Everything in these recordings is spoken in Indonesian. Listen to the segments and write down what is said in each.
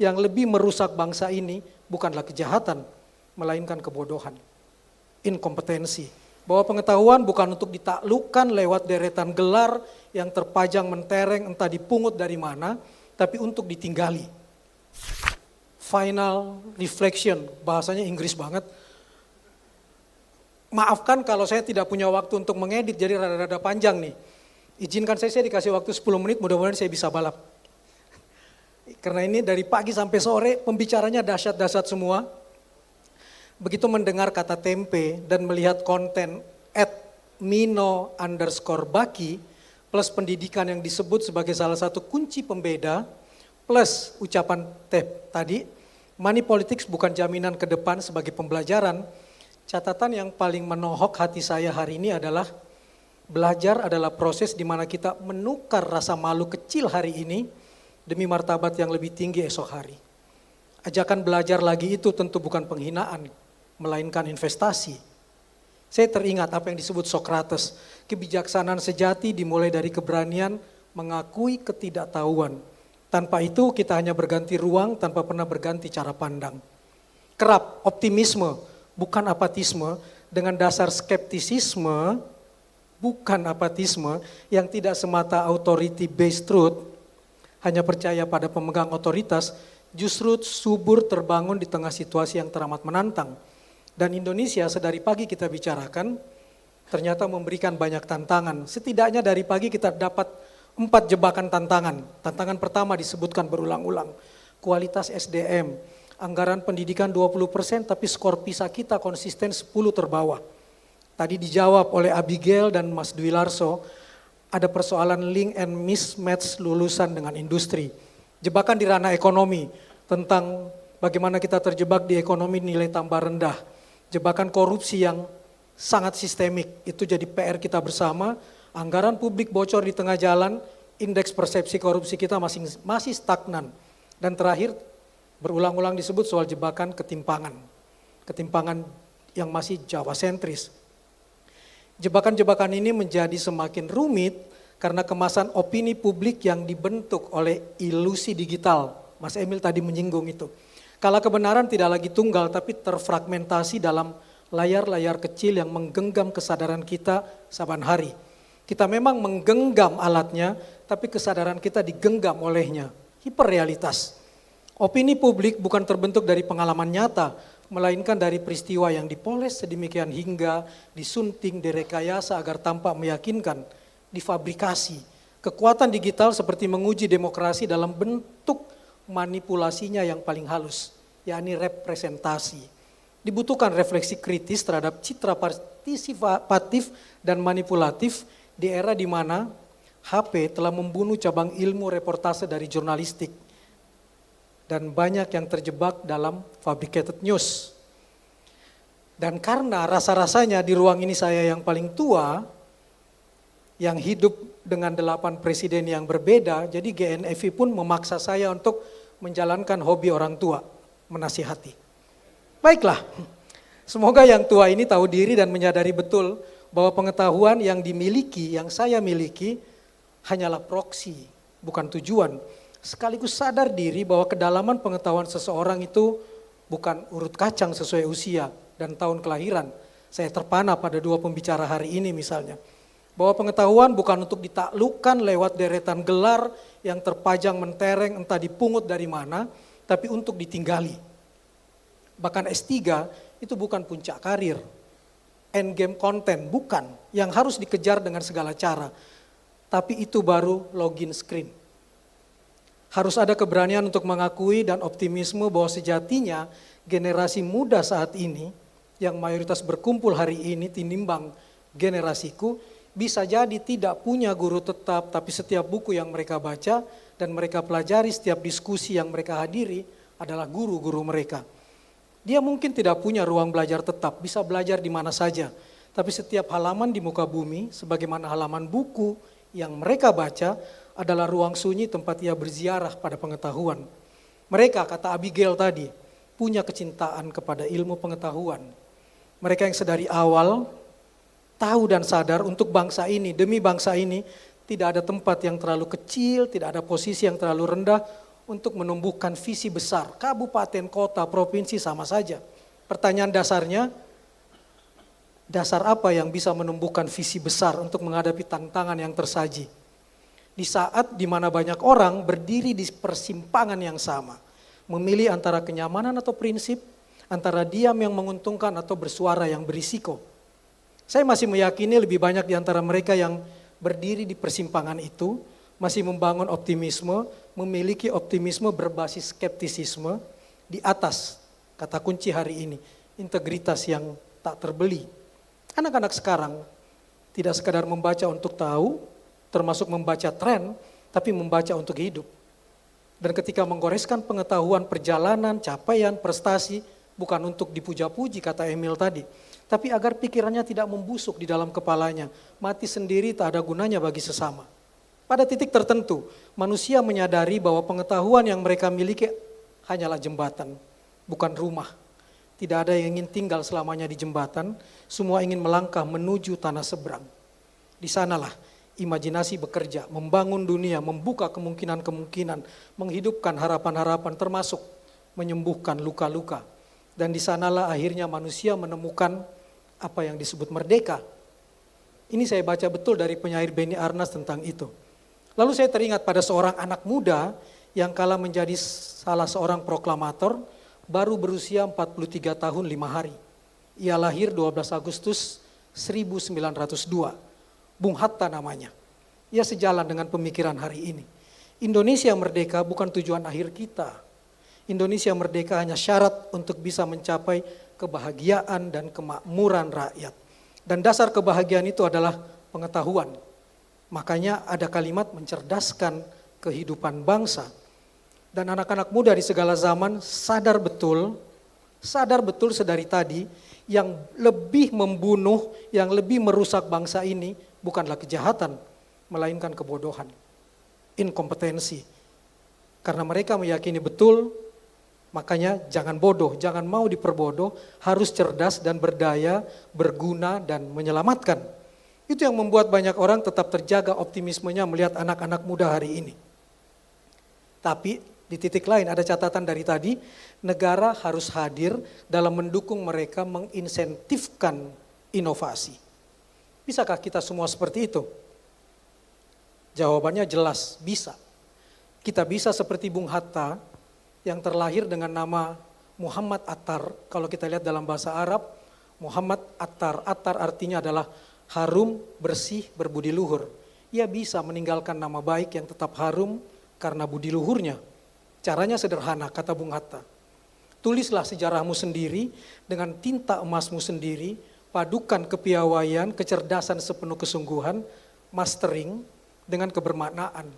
yang lebih merusak bangsa ini bukanlah kejahatan, melainkan kebodohan, inkompetensi. Bahwa pengetahuan bukan untuk ditaklukkan lewat deretan gelar yang terpajang mentereng entah dipungut dari mana, tapi untuk ditinggali. Final reflection, bahasanya Inggris banget. Maafkan kalau saya tidak punya waktu untuk mengedit, jadi rada-rada panjang nih. Izinkan saya dikasih waktu 10 menit, mudah-mudahan saya bisa balap. Karena ini dari pagi sampai sore pembicaranya dahsyat-dahsyat semua. Begitu mendengar kata tempe dan melihat konten @mino_baki plus pendidikan yang disebut sebagai salah satu kunci pembeda plus ucapan tadi, money politics bukan jaminan ke depan sebagai pembelajaran. Catatan yang paling menohok hati saya hari ini adalah belajar adalah proses di mana kita menukar rasa malu kecil hari ini demi martabat yang lebih tinggi esok hari. Ajakan belajar lagi itu tentu bukan penghinaan, melainkan investasi. Saya teringat apa yang disebut Socrates, kebijaksanaan sejati dimulai dari keberanian mengakui ketidaktahuan. Tanpa itu kita hanya berganti ruang tanpa pernah berganti cara pandang. Kerap optimisme, bukan apatisme, dengan dasar skeptisisme, bukan apatisme, yang tidak semata authority based truth, hanya percaya pada pemegang otoritas, justru subur terbangun di tengah situasi yang teramat menantang. Dan Indonesia sedari pagi kita bicarakan, ternyata memberikan banyak tantangan. Setidaknya dari pagi kita dapat 4 jebakan tantangan. Tantangan pertama disebutkan berulang-ulang, kualitas SDM, anggaran pendidikan 20% tapi skor PISA kita konsisten 10 terbawah. Tadi dijawab oleh Abigail dan Mas Dwi Larso, ada persoalan link and mismatch lulusan dengan industri. Jebakan di ranah ekonomi, tentang bagaimana kita terjebak di ekonomi nilai tambah rendah. Jebakan korupsi yang sangat sistemik, itu jadi PR kita bersama. Anggaran publik bocor di tengah jalan, indeks persepsi korupsi kita masih stagnan. Dan terakhir, berulang-ulang disebut soal jebakan ketimpangan. Ketimpangan yang masih Jawa sentris. Jebakan-jebakan ini menjadi semakin rumit karena kemasan opini publik yang dibentuk oleh ilusi digital. Mas Emil tadi menyinggung itu. Kala kebenaran tidak lagi tunggal tapi terfragmentasi dalam layar-layar kecil yang menggenggam kesadaran kita saban hari. Kita memang menggenggam alatnya tapi kesadaran kita digenggam olehnya. Hiperrealitas. Opini publik bukan terbentuk dari pengalaman nyata, melainkan dari peristiwa yang dipoles sedemikian hingga disunting, direkayasa agar tampak meyakinkan, difabrikasi. Kekuatan digital seperti menguji demokrasi dalam bentuk manipulasinya yang paling halus, yakni representasi. Dibutuhkan refleksi kritis terhadap citra partisipatif dan manipulatif di era di mana HP telah membunuh cabang ilmu reportase dari jurnalistik. Dan banyak yang terjebak dalam fabricated news. Dan karena rasa-rasanya di ruang ini saya yang paling tua, yang hidup dengan 8 presiden yang berbeda, jadi GNFI pun memaksa saya untuk menjalankan hobi orang tua, menasihati. Baiklah, semoga yang tua ini tahu diri dan menyadari betul bahwa pengetahuan yang dimiliki, yang saya miliki, hanyalah proksi, bukan tujuan. Sekaligus sadar diri bahwa kedalaman pengetahuan seseorang itu bukan urut kacang sesuai usia dan tahun kelahiran. Saya terpana pada 2 pembicara hari ini misalnya. Bahwa pengetahuan bukan untuk ditaklukkan lewat deretan gelar yang terpajang mentereng entah dipungut dari mana, tapi untuk ditinggali. Bahkan S3 itu bukan puncak karir, endgame konten, bukan. Yang harus dikejar dengan segala cara. Tapi itu baru login screen. Harus ada keberanian untuk mengakui dan optimisme bahwa sejatinya generasi muda saat ini yang mayoritas berkumpul hari ini tinimbang generasiku bisa jadi tidak punya guru tetap, tapi setiap buku yang mereka baca dan mereka pelajari, setiap diskusi yang mereka hadiri adalah guru-guru mereka. Dia mungkin tidak punya ruang belajar tetap, bisa belajar di mana saja, tapi setiap halaman di muka bumi sebagaimana halaman buku yang mereka baca adalah ruang sunyi tempat ia berziarah pada pengetahuan. Mereka, kata Abigail tadi, punya kecintaan kepada ilmu pengetahuan. Mereka yang sedari awal tahu dan sadar untuk bangsa ini, demi bangsa ini, tidak ada tempat yang terlalu kecil, tidak ada posisi yang terlalu rendah untuk menumbuhkan visi besar. Kabupaten, kota, provinsi sama saja. Pertanyaan dasarnya, dasar apa yang bisa menumbuhkan visi besar untuk menghadapi tantangan yang tersaji? Di saat di mana banyak orang berdiri di persimpangan yang sama, memilih antara kenyamanan atau prinsip, antara diam yang menguntungkan atau bersuara yang berisiko. Saya masih meyakini lebih banyak di antara mereka yang berdiri di persimpangan itu masih membangun optimisme, memiliki optimisme berbasis skeptisisme di atas kata kunci hari ini, integritas yang tak terbeli. Anak-anak sekarang tidak sekadar membaca untuk tahu, termasuk membaca tren, tapi membaca untuk hidup. Dan ketika menggoreskan pengetahuan perjalanan, capaian, prestasi, bukan untuk dipuja-puji kata Emil tadi, tapi agar pikirannya tidak membusuk di dalam kepalanya, mati sendiri tak ada gunanya bagi sesama. Pada titik tertentu, manusia menyadari bahwa pengetahuan yang mereka miliki hanyalah jembatan, bukan rumah. Tidak ada yang ingin tinggal selamanya di jembatan, semua ingin melangkah menuju tanah seberang. Di sanalah imajinasi bekerja, membangun dunia, membuka kemungkinan-kemungkinan, menghidupkan harapan-harapan termasuk menyembuhkan luka-luka. Dan di sanalah akhirnya manusia menemukan apa yang disebut merdeka. Ini saya baca betul dari penyair Benny Arnas tentang itu. Lalu saya teringat pada seorang anak muda yang kala menjadi salah seorang proklamator, baru berusia 43 tahun 5 hari. Ia lahir 12 Agustus 1902. Bung Hatta namanya. Ia sejalan dengan pemikiran hari ini. Indonesia merdeka bukan tujuan akhir kita. Indonesia merdeka hanya syarat untuk bisa mencapai kebahagiaan dan kemakmuran rakyat. Dan dasar kebahagiaan itu adalah pengetahuan. Makanya ada kalimat mencerdaskan kehidupan bangsa. Dan anak-anak muda di segala zaman sadar betul sedari tadi, yang lebih membunuh, yang lebih merusak bangsa ini bukanlah kejahatan, melainkan kebodohan, inkompetensi. Karena mereka meyakini betul, makanya jangan bodoh, jangan mau diperbodoh, harus cerdas dan berdaya, berguna dan menyelamatkan. Itu yang membuat banyak orang tetap terjaga optimismenya melihat anak-anak muda hari ini. Tapi di titik lain ada catatan dari tadi, negara harus hadir dalam mendukung mereka menginsentifkan inovasi. Bisakah kita semua seperti itu? Jawabannya jelas, bisa. Kita bisa seperti Bung Hatta yang terlahir dengan nama Muhammad Attar. Kalau kita lihat dalam bahasa Arab, Muhammad Attar, Attar artinya adalah harum, bersih, berbudi luhur. Ia bisa meninggalkan nama baik yang tetap harum karena budi luhurnya. Caranya sederhana, kata Bung Hatta. Tulislah sejarahmu sendiri dengan tinta emasmu sendiri, padukan kepiawaian, kecerdasan sepenuh kesungguhan, mastering dengan kebermaknaan,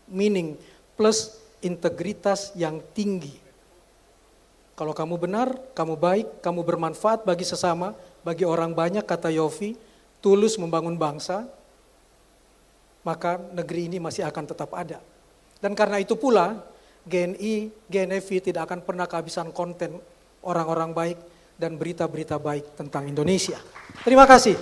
meaning plus integritas yang tinggi. Kalau kamu benar, kamu baik, kamu bermanfaat bagi sesama, bagi orang banyak, kata Yofi, tulus membangun bangsa, maka negeri ini masih akan tetap ada. Dan karena itu pula, GNI, GNFI tidak akan pernah kehabisan konten orang-orang baik dan berita-berita baik tentang Indonesia. Terima kasih.